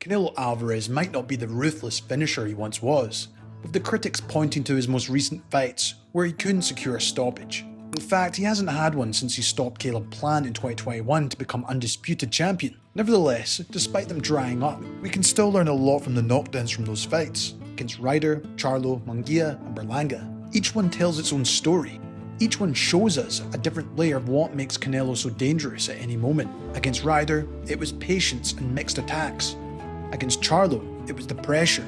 Canelo Alvarez might not be the ruthless finisher he once was, with the critics pointing to his most recent fights where he couldn't secure a stoppage. In fact, he hasn't had one since he stopped Caleb Plant in 2021 to become undisputed champion. Nevertheless, despite them drying up, we can still learn a lot from the knockdowns from those fights, against Ryder, Charlo, Munguia and Berlanga. Each one tells its own story. Each one shows us a different layer of what makes Canelo so dangerous at any moment. Against Ryder, it was patience and mixed attacks. Against Charlo, it was the pressure.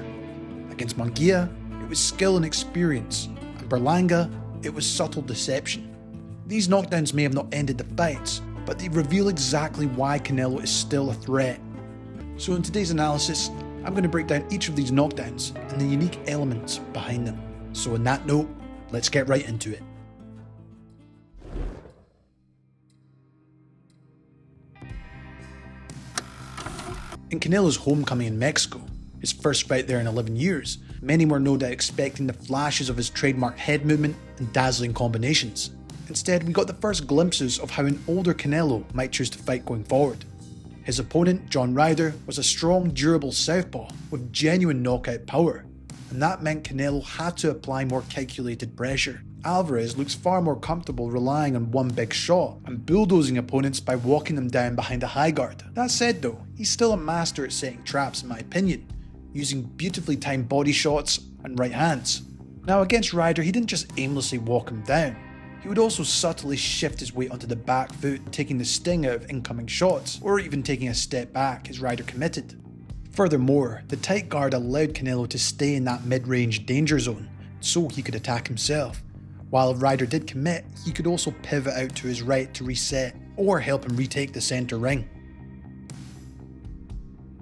Against Munguia, it was skill and experience. And Berlanga, it was subtle deception. These knockdowns may have not ended the fights, but they reveal exactly why Canelo is still a threat. So in today's analysis, I'm going to break down each of these knockdowns and the unique elements behind them. So on that note, let's get right into it. In Canelo's homecoming in Mexico, his first fight there in 11 years, many were no doubt expecting the flashes of his trademark head movement and dazzling combinations. Instead, we got the first glimpses of how an older Canelo might choose to fight going forward. His opponent, John Ryder, was a strong, durable southpaw with genuine knockout power, and that meant Canelo had to apply more calculated pressure. Alvarez looks far more comfortable relying on one big shot and bulldozing opponents by walking them down behind a high guard. That said though, he's still a master at setting traps in my opinion, using beautifully timed body shots and right hands. Now against Ryder, he didn't just aimlessly walk him down. He would also subtly shift his weight onto the back foot, taking the sting out of incoming shots, or even taking a step back as Ryder committed. Furthermore, the tight guard allowed Canelo to stay in that mid-range danger zone, so he could attack himself. While if Ryder did commit, he could also pivot out to his right to reset, or help him retake the centre ring.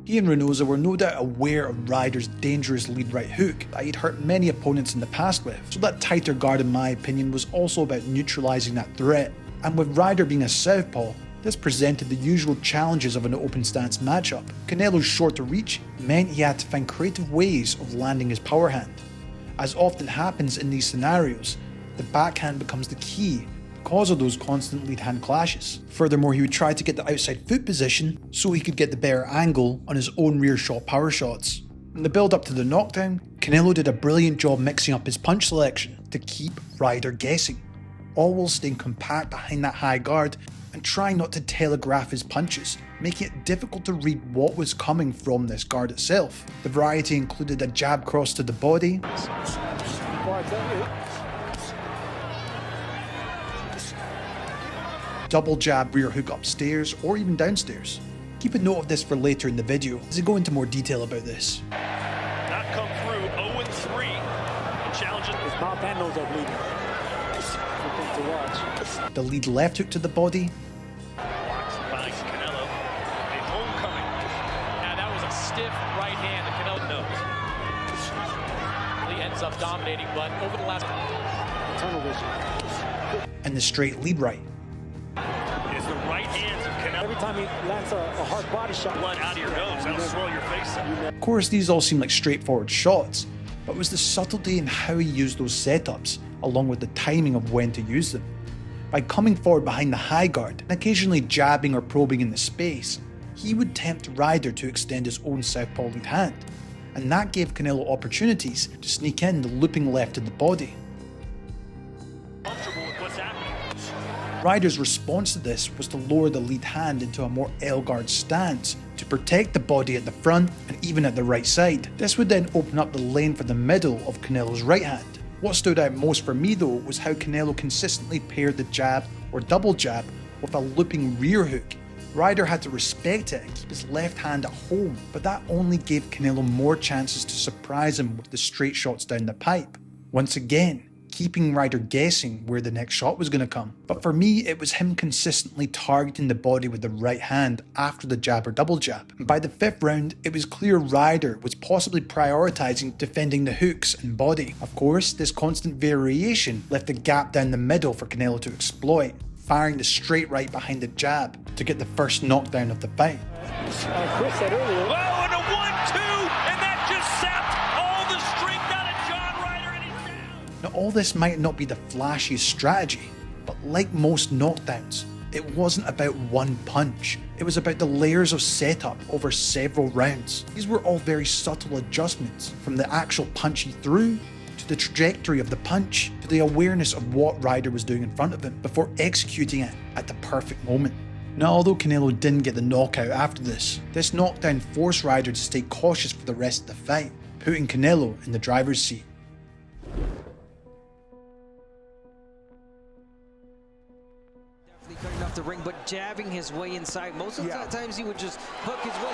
He and Reynoso were no doubt aware of Ryder's dangerous lead right hook that he'd hurt many opponents in the past with, so that tighter guard in my opinion was also about neutralising that threat. And with Ryder being a southpaw, this presented the usual challenges of an open stance matchup. Canelo's shorter reach meant he had to find creative ways of landing his power hand. As often happens in these scenarios, the backhand becomes the key because of those constant lead hand clashes. Furthermore, he would try to get the outside foot position so he could get the better angle on his own rear shot power shots. In the build up to the knockdown, Canelo did a brilliant job mixing up his punch selection to keep Ryder guessing, all while staying compact behind that high guard and trying not to telegraph his punches, making it difficult to read what was coming from this guard itself. The variety included a jab cross to the body, double jab rear hook upstairs or even downstairs. Keep a note of this for later in the video as I go into more detail about this. Not come through, 0-3. Challenges. His mouth and nose are bleeding. Something to watch. The lead left hook to the body. Blocks by Canelo. A homecoming. Now that was a stiff right hand that Canelo knows. He ends up dominating, but over the last Tunnel vision. And the straight lead right. Is the right hand of Canelo. Every time he lands a hard body shot, Blood out of your nose. That'll swell your face up. Of course, these all seem like straightforward shots, but it was the subtlety in how he used those setups, along with the timing of when to use them. By coming forward behind the high guard and occasionally jabbing or probing in the space, he would tempt Ryder to extend his own southpaw lead hand, and that gave Canelo opportunities to sneak in the looping left of the body. Comfortable with what's happening. Ryder's response to this was to lower the lead hand into a more L-guard stance to protect the body at the front and even at the right side. This would then open up the lane for the middle of Canelo's right hand. What stood out most for me though was how Canelo consistently paired the jab or double jab with a looping rear hook. Ryder had to respect it and keep his left hand at home, but that only gave Canelo more chances to surprise him with the straight shots down the pipe. Once again, keeping Ryder guessing where the next shot was going to come. But for me, it was him consistently targeting the body with the right hand after the jab or double jab. And by the fifth round, it was clear Ryder was possibly prioritizing defending the hooks and body. Of course, this constant variation left a gap down the middle for Canelo to exploit, firing the straight right behind the jab to get the first knockdown of the fight. Chris said earlier. Oh, and a 1-2, and that just sapped all the strength out of John Ryder, and he's down. Now all this might not be the flashiest strategy, but like most knockdowns, it wasn't about one punch. It was about the layers of setup over several rounds. These were all very subtle adjustments, from the actual punch he threw, to the trajectory of the punch, to the awareness of what Ryder was doing in front of him before executing it at the perfect moment. Now, although Canelo didn't get the knockout after this knockdown forced Ryder to stay cautious for the rest of the fight, putting Canelo in the driver's seat. Definitely cutting off the ring, but jabbing his way inside. Most of the times he would just hook his way.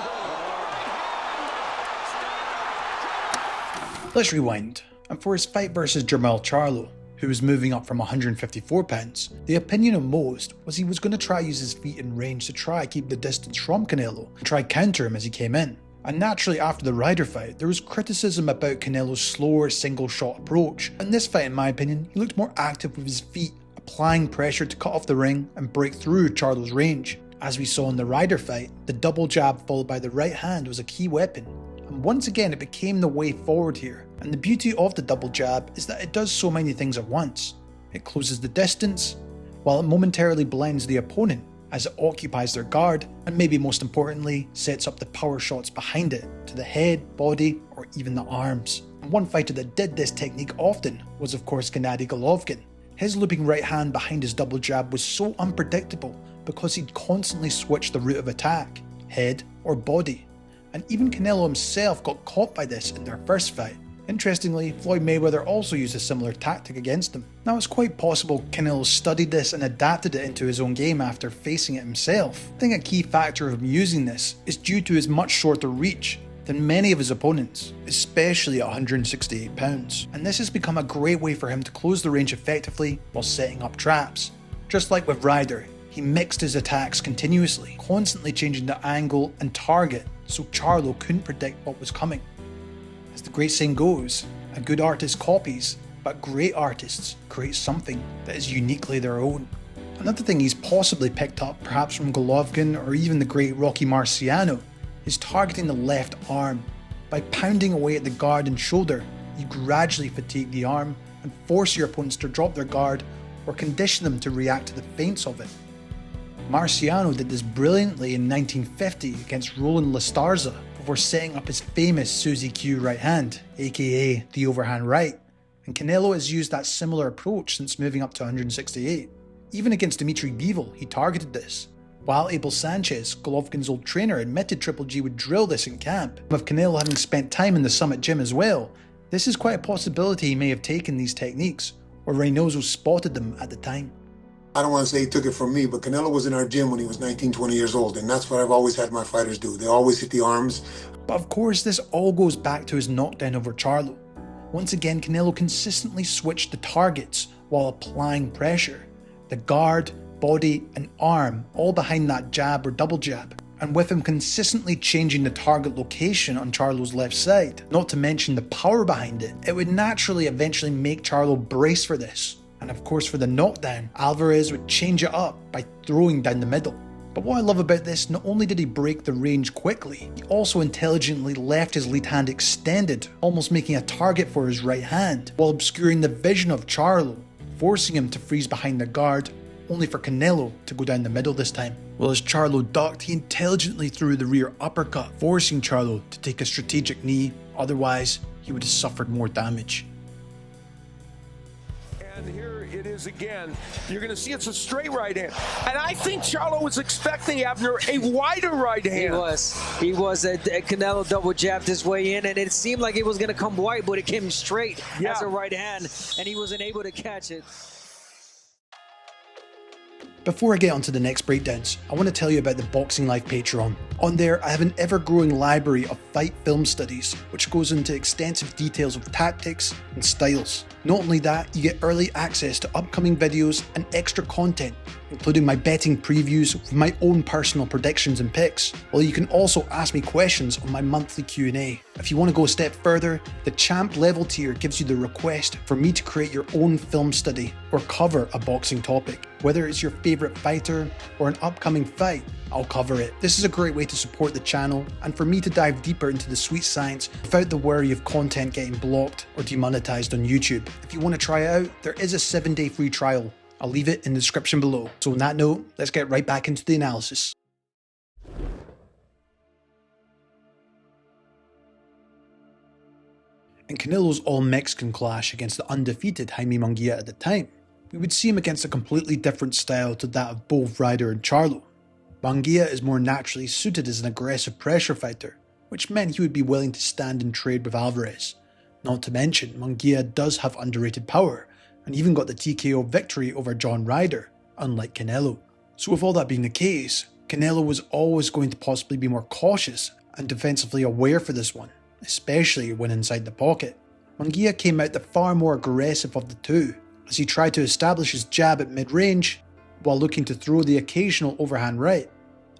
Let's rewind. And for his fight versus Charlo, who was moving up from 154 pounds, the opinion of most was he was going to try use his feet in range to try keep the distance from Canelo and try counter him as he came in. And naturally, after the Ryder fight, there was criticism about Canelo's slower single shot approach. In this fight, in my opinion, he looked more active with his feet, applying pressure to cut off the ring and break through Charlo's range. As we saw in the Ryder fight, the double jab followed by the right hand was a key weapon. And once again, it became the way forward here. And the beauty of the double jab is that it does so many things at once. It closes the distance, while it momentarily blinds the opponent as it occupies their guard, and maybe most importantly, sets up the power shots behind it, to the head, body, or even the arms. And one fighter that did this technique often was of course Gennady Golovkin. His looping right hand behind his double jab was so unpredictable because he'd constantly switch the route of attack, head or body. And even Canelo himself got caught by this in their first fight. Interestingly, Floyd Mayweather also used a similar tactic against him. Now, it's quite possible Canelo studied this and adapted it into his own game after facing it himself. I think a key factor of him using this is due to his much shorter reach than many of his opponents, especially at 168 pounds. And this has become a great way for him to close the range effectively while setting up traps. Just like with Ryder, he mixed his attacks continuously, constantly changing the angle and target so Charlo couldn't predict what was coming. As the great saying goes, a good artist copies, but great artists create something that is uniquely their own. Another thing he's possibly picked up, perhaps from Golovkin or even the great Rocky Marciano, is targeting the left arm. By pounding away at the guard and shoulder, you gradually fatigue the arm and force your opponents to drop their guard or condition them to react to the feints of it. Marciano did this brilliantly in 1950 against Roland Lastarza before setting up his famous Suzy Q right hand, aka the overhand right, and Canelo has used that similar approach since moving up to 168. Even against Dimitri Bivol, he targeted this. While Abel Sanchez, Golovkin's old trainer, admitted Triple G would drill this in camp, with Canelo having spent time in the Summit Gym as well, this is quite a possibility he may have taken these techniques, or Reynoso spotted them at the time. I don't want to say he took it from me, but Canelo was in our gym when he was 19, 20 years old, and that's what I've always had my fighters do. They always hit the arms. But of course, this all goes back to his knockdown over Charlo. Once again, Canelo consistently switched the targets while applying pressure. The guard, body, and arm all behind that jab or double jab. And with him consistently changing the target location on Charlo's left side, not to mention the power behind it, it would naturally eventually make Charlo brace for this. And of course, for the knockdown, Alvarez would change it up by throwing down the middle. But what I love about this, not only did he break the range quickly, he also intelligently left his lead hand extended, almost making a target for his right hand, while obscuring the vision of Charlo, forcing him to freeze behind the guard, only for Canelo to go down the middle this time. Well, as Charlo ducked, he intelligently threw the rear uppercut, forcing Charlo to take a strategic knee, otherwise he would have suffered more damage. And here it is again. You're going to see it's a straight right hand. And I think Charlo was expecting, Abner, a wider right hand. He was. Canelo double jabbed his way in, and it seemed like it was going to come wide, but it came straight as a right hand, and he wasn't able to catch it. Before I get on to the next breakdowns, I want to tell you about the Boxing Life Patreon. On there, I have an ever-growing library of fight film studies, which goes into extensive details of tactics and styles. Not only that, you get early access to upcoming videos and extra content, including my betting previews with my own personal predictions and picks, while you can also ask me questions on my monthly Q&A. If you want to go a step further, the Champ level tier gives you the request for me to create your own film study or cover a boxing topic. Whether it's your favourite fighter or an upcoming fight, I'll cover it. This is a great way to support the channel and for me to dive deeper into the sweet science without the worry of content getting blocked or demonetized on YouTube. If you want to try it out, there is a 7-day free trial. I'll leave it in the description below. So on that note, let's get right back into the analysis. In Canelo's all-Mexican clash against the undefeated Jaime Munguia at the time, we would see him against a completely different style to that of both Ryder and Charlo. Munguia is more naturally suited as an aggressive pressure fighter, which meant he would be willing to stand and trade with Alvarez. Not to mention, Munguia does have underrated power, and even got the TKO victory over Ryder, unlike Canelo. So with all that being the case, Canelo was always going to possibly be more cautious and defensively aware for this one, especially when inside the pocket. Munguia came out the far more aggressive of the two, as he tried to establish his jab at mid-range, while looking to throw the occasional overhand right.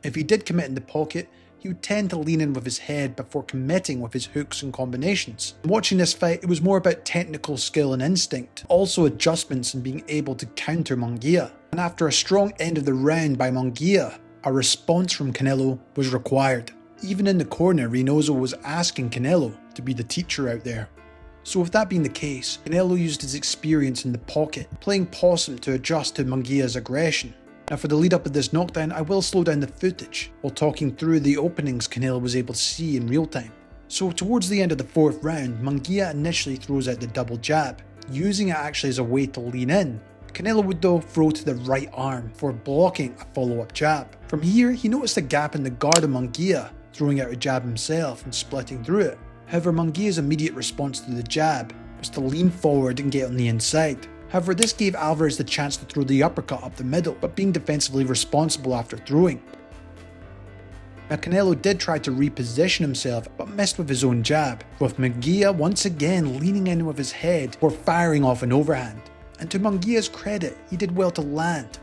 If he did commit in the pocket, he would tend to lean in with his head before committing with his hooks and combinations. Watching this fight, it was more about technical skill and instinct, also adjustments and being able to counter Munguia. And after a strong end of the round by Munguia, a response from Canelo was required. Even in the corner, Reynoso was asking Canelo to be the teacher out there. So with that being the case, Canelo used his experience in the pocket, playing possum to adjust to Munguia's aggression. Now for the lead up of this knockdown, I will slow down the footage while talking through the openings Canelo was able to see in real time. So towards the end of the fourth round, Munguia initially throws out the double jab, using it actually as a way to lean in. Canelo would though throw to the right arm for blocking a follow-up jab. From here, he noticed a gap in the guard of Munguia, throwing out a jab himself and splitting through it. However, Munguia's immediate response to the jab was to lean forward and get on the inside. However, this gave Alvarez the chance to throw the uppercut up the middle, but being defensively responsible after throwing. Now Canelo did try to reposition himself, but missed with his own jab, with Munguia once again leaning in with his head or firing off an overhand. And to Munguia's credit, he did well to land.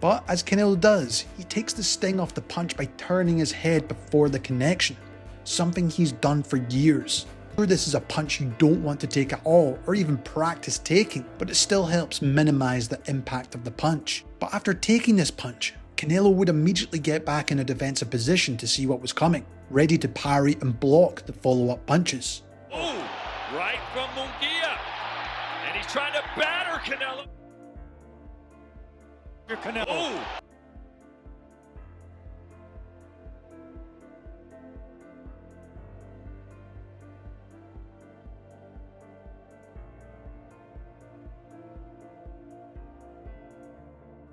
But as Canelo does, he takes the sting off the punch by turning his head before the connection, something he's done for years. Sure, this is a punch you don't want to take at all or even practice taking, but it still helps minimize the impact of the punch. But after taking this punch, Canelo would immediately get back in a defensive position to see what was coming, ready to parry and block the follow-up punches. Oh, right from Munguia. And he's trying to batter Canelo. Canelo. Oh.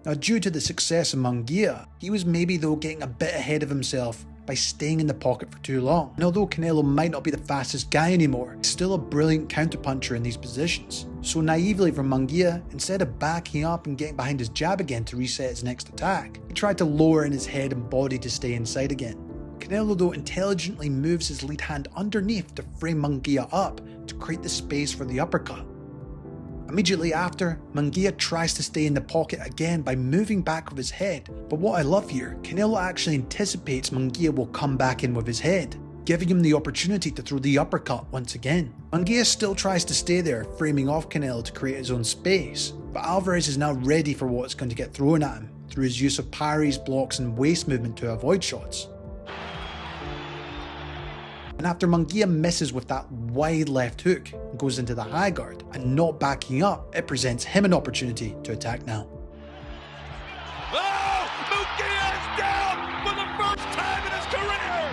Now due to the success of Munguia, he was maybe though getting a bit ahead of himself by staying in the pocket for too long. And although Canelo might not be the fastest guy anymore, he's still a brilliant counterpuncher in these positions. So naively from Munguia, instead of backing up and getting behind his jab again to reset his next attack, he tried to lower in his head and body to stay inside again. Canelo though intelligently moves his lead hand underneath to frame Munguia up to create the space for the uppercut. Immediately after, Munguia tries to stay in the pocket again by moving back with his head, but what I love here, Canelo actually anticipates Munguia will come back in with his head, giving him the opportunity to throw the uppercut once again. Munguia still tries to stay there, framing off Canelo to create his own space, but Alvarez is now ready for what's going to get thrown at him, through his use of parries, blocks and waist movement to avoid shots. And after Munguia misses with that wide left hook and goes into the high guard and not backing up, it presents him an opportunity to attack now. Oh! Munguia is down for the first time in his career!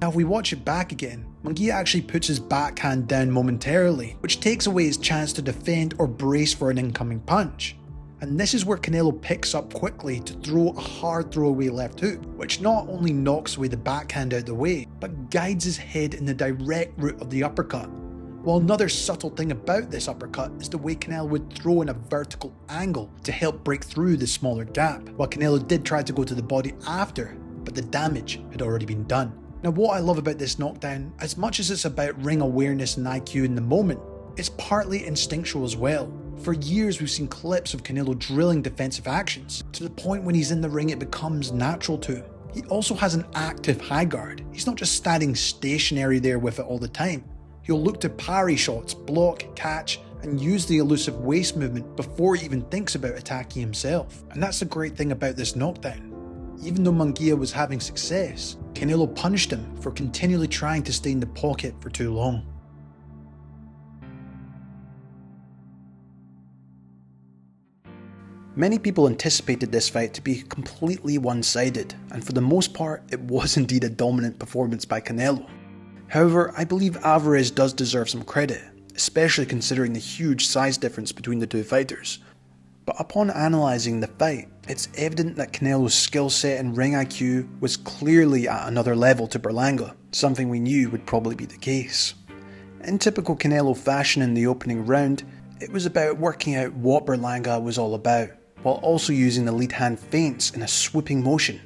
Now if we watch it back again, Munguia actually puts his backhand down momentarily, which takes away his chance to defend or brace for an incoming punch. And this is where Canelo picks up quickly to throw a hard throwaway left hook, which not only knocks away the backhand out of the way, but guides his head in the direct route of the uppercut. While another subtle thing about this uppercut is the way Canelo would throw in a vertical angle to help break through the smaller gap, while Canelo did try to go to the body after, but the damage had already been done. Now what I love about this knockdown, as much as it's about ring awareness and IQ in the moment, it's partly instinctual as well. For years we've seen clips of Canelo drilling defensive actions, to the point when he's in the ring it becomes natural to him. He also has an active high guard. He's not just standing stationary there with it all the time. He'll look to parry shots, block, catch, and use the elusive waist movement before he even thinks about attacking himself. And that's the great thing about this knockdown. Even though Munguia was having success, Canelo punished him for continually trying to stay in the pocket for too long. Many people anticipated this fight to be completely one-sided, and for the most part, it was indeed a dominant performance by Canelo. However, I believe Alvarez does deserve some credit, especially considering the huge size difference between the two fighters. But upon analysing the fight, it's evident that Canelo's skill set and ring IQ was clearly at another level to Berlanga, something we knew would probably be the case. In typical Canelo fashion in the opening round, it was about working out what Berlanga was all about, while also using the lead hand feints in a swooping motion,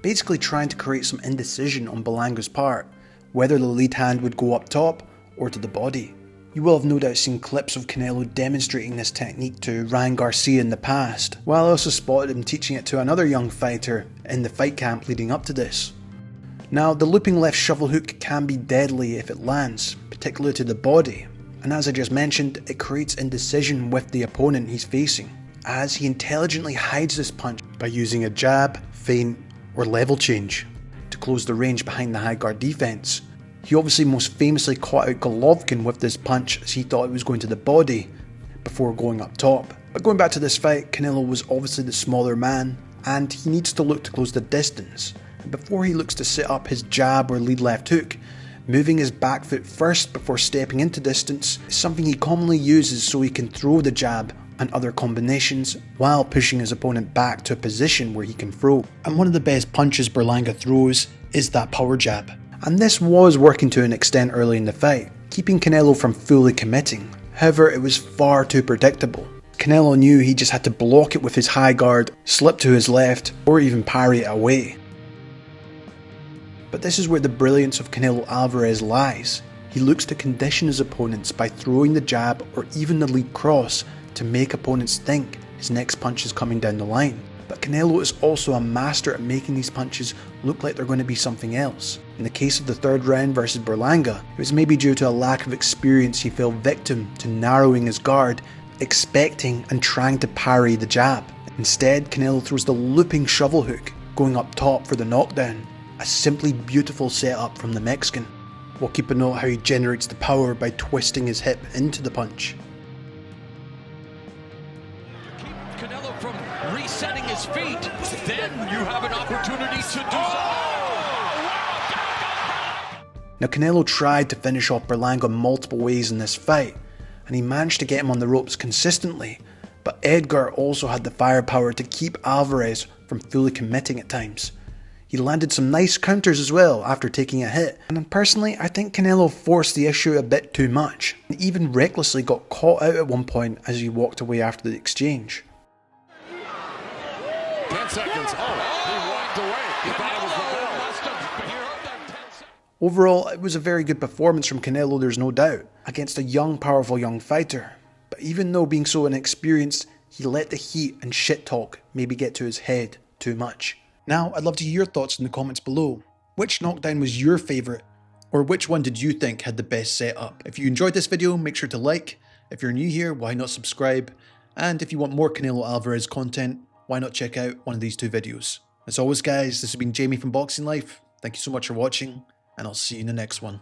basically trying to create some indecision on Berlanga's part, whether the lead hand would go up top or to the body. You will have no doubt seen clips of Canelo demonstrating this technique to Ryan Garcia in the past, while I also spotted him teaching it to another young fighter in the fight camp leading up to this. Now, the looping left shovel hook can be deadly if it lands, particularly to the body, and as I just mentioned, it creates indecision with the opponent he's facing, as he intelligently hides this punch by using a jab, feint, or level change to close the range behind the high guard defense. He obviously most famously caught out Golovkin with this punch as he thought it was going to the body before going up top. But going back to this fight, Canelo was obviously the smaller man and he needs to look to close the distance. And before he looks to set up his jab or lead left hook, moving his back foot first before stepping into distance is something he commonly uses so he can throw the jab and other combinations while pushing his opponent back to a position where he can throw. And one of the best punches Berlanga throws is that power jab. And this was working to an extent early in the fight, keeping Canelo from fully committing. However, it was far too predictable. Canelo knew he just had to block it with his high guard, slip to his left, or even parry it away. But this is where the brilliance of Canelo Alvarez lies. He looks to condition his opponents by throwing the jab or even the lead cross to make opponents think his next punch is coming down the line. But Canelo is also a master at making these punches look like they're going to be something else. In the case of the third round versus Berlanga, it was maybe due to a lack of experience he fell victim to narrowing his guard, expecting and trying to parry the jab. Instead, Canelo throws the looping shovel hook, going up top for the knockdown. A simply beautiful setup from the Mexican. We'll keep a note how he generates the power by twisting his hip into the punch. Canelo from resetting his feet. Then you have an opportunity to do Now Canelo tried to finish off Berlanga multiple ways in this fight, and he managed to get him on the ropes consistently, but Edgar also had the firepower to keep Alvarez from fully committing at times. He landed some nice counters as well after taking a hit, and personally I think Canelo forced the issue a bit too much, and even recklessly got caught out at one point as he walked away after the exchange. 10 seconds. Oh, he walked away. He thought it was the bell. Overall, it was a very good performance from Canelo, there's no doubt, against a young, powerful young fighter. But even though being so inexperienced, he let the heat and shit talk maybe get to his head too much. Now, I'd love to hear your thoughts in the comments below. Which knockdown was your favourite? Or which one did you think had the best setup? If you enjoyed this video, make sure to like. If you're new here, why not subscribe? And if you want more Canelo Alvarez content, why not check out one of these two videos? As always guys, this has been Jamie from Boxing Life. Thank you so much for watching, and I'll see you in the next one.